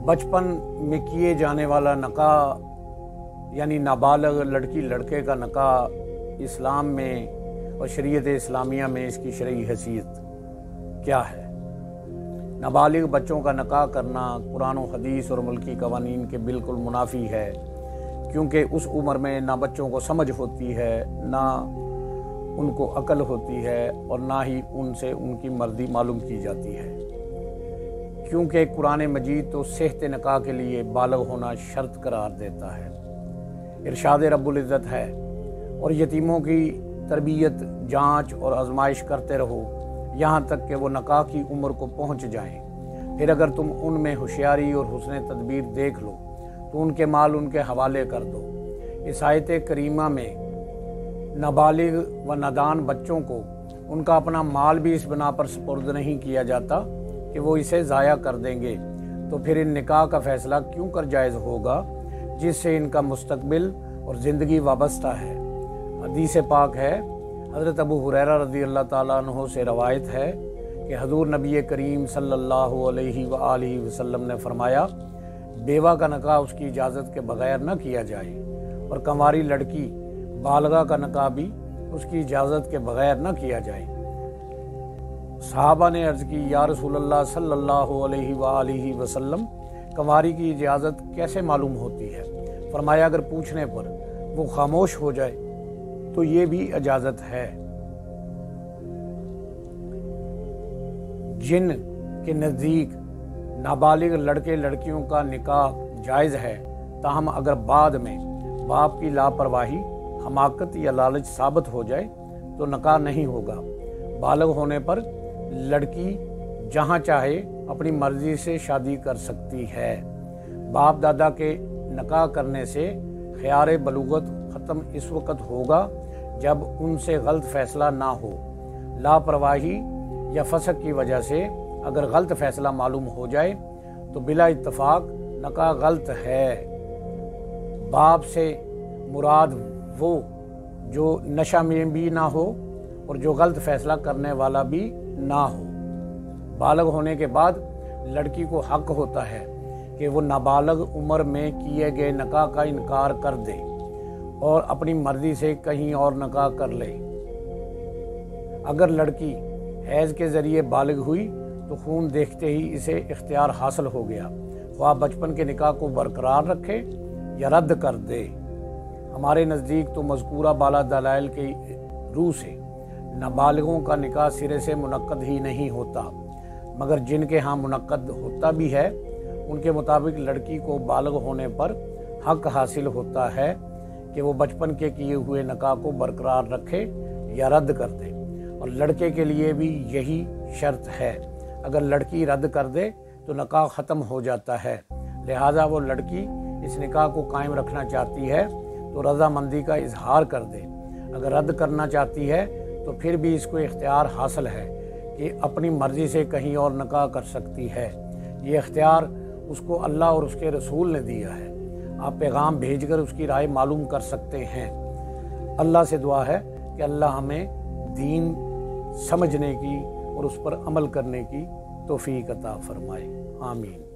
बचपन में किए जाने वाला निकाह यानी नाबालग लड़की लड़के का निकाह इस्लाम में और शरीयत इस्लामिया में इसकी शरई हैसियत क्या है। नाबालिग बच्चों का निकाह करना कुरान और हदीस और मुल्की कवानीन के बिल्कुल मुनाफी है, क्योंकि उस उम्र में ना बच्चों को समझ होती है, ना उनको अकल होती है और ना ही उनसे उनकी मर्जी मालूम की जाती है, क्योंकि कुरान मजीद तो सेहत निकाह के लिए बालग होना शर्त करार देता है। इरशाद रब्बुल इज़्ज़त है, और यतीमों की तरबियत जांच और आजमाइश करते रहो यहाँ तक कि वो निकाह की उम्र को पहुँच जाएं। फिर अगर तुम उनमें होशियारी और हुस्न तदबीर देख लो तो उनके माल उनके हवाले कर दो। इस आयत करीमा में नाबालिग व नादान बच्चों को उनका अपना माल भी इस बिना पर सुपुर्द नहीं किया जाता कि वो इसे ज़ाया कर देंगे, तो फिर इन निकाह का फ़ैसला क्यों कर जायज़ होगा जिससे इनका मुस्तकबिल और ज़िंदगी वाबस्ता है। हदीस पाक है, हज़रत अबू हुरैरा रज़ी अल्लाह ताला अन्हु से रवायत है कि हज़ूर नबी करीम सल्लल्लाहु अलैहि व आलिहि वसल्लम ने फरमाया, बेवा का निकाह उसकी इजाज़त के बगैर न किया जाए और कंवारी लड़की बालगा का निकाह भी उसकी इजाज़त के बगैर न किया जाए। सहाबा ने अर्ज़ की, या रसूलल्लाह सल्लल्लाहु अलैहि व आलिहि वसल्लम, कंवारी की इजाज़त कैसे मालूम होती है? फरमाया, अगर पूछने पर वो खामोश हो जाए तो ये भी इजाज़त है। जिन के नज़दीक नाबालिग लड़के लड़कियों का निकाह जायज़ है, ताहम अगर बाद में बाप की लापरवाही, हमाकत या लालच साबित हो जाए तो निकाह नहीं होगा। बालग होने पर लड़की जहाँ चाहे अपनी मर्जी से शादी कर सकती है। बाप दादा के निकाह करने से ख़यार बलूगत ख़त्म इस वक्त होगा जब उनसे गलत फ़ैसला ना हो। लापरवाही या फसक की वजह से अगर गलत फ़ैसला मालूम हो जाए तो बिला इत्तफ़ाक़ निकाह गलत है। बाप से मुराद वो जो नशा में भी ना हो और जो गलत फ़ैसला करने वाला भी ना हो। बालग होने के बाद लड़की को हक होता है कि वो नाबालग उम्र में किए गए निकाह का इनकार कर दे और अपनी मर्जी से कहीं और निकाह कर ले। अगर लड़की हैज़ के ज़रिए बालिग हुई तो खून देखते ही इसे इख्तियार हासिल हो गया, ख्वाह बचपन के निकाह को बरकरार रखे या रद्द कर दे। हमारे नज़दीक तो मज़कूरा बाला दलाइल के रूह से नाबालिगों का निकाह सिरे से मुनक्कद ही नहीं होता, मगर जिनके यहाँ मुनक्कद होता भी है उनके मुताबिक लड़की को बालग होने पर हक हासिल होता है कि वो बचपन के किए हुए निकाह को बरकरार रखे या रद्द कर दे। और लड़के के लिए भी यही शर्त है, अगर लड़की रद्द कर दे तो निकाह ख़त्म हो जाता है। लिहाजा वो लड़की इस निकाह को कायम रखना चाहती है तो रज़ामंदी का इजहार कर दे। अगर रद्द करना चाहती है तो फिर भी इसको इख्तियार हासिल है कि अपनी मर्ज़ी से कहीं और निकाह कर सकती है। ये इख्तियार उसको अल्लाह और उसके रसूल ने दिया है। आप पैगाम भेजकर उसकी राय मालूम कर सकते हैं। अल्लाह से दुआ है कि अल्लाह हमें दीन समझने की और उस पर अमल करने की तौफीक अता फरमाए। आमीन।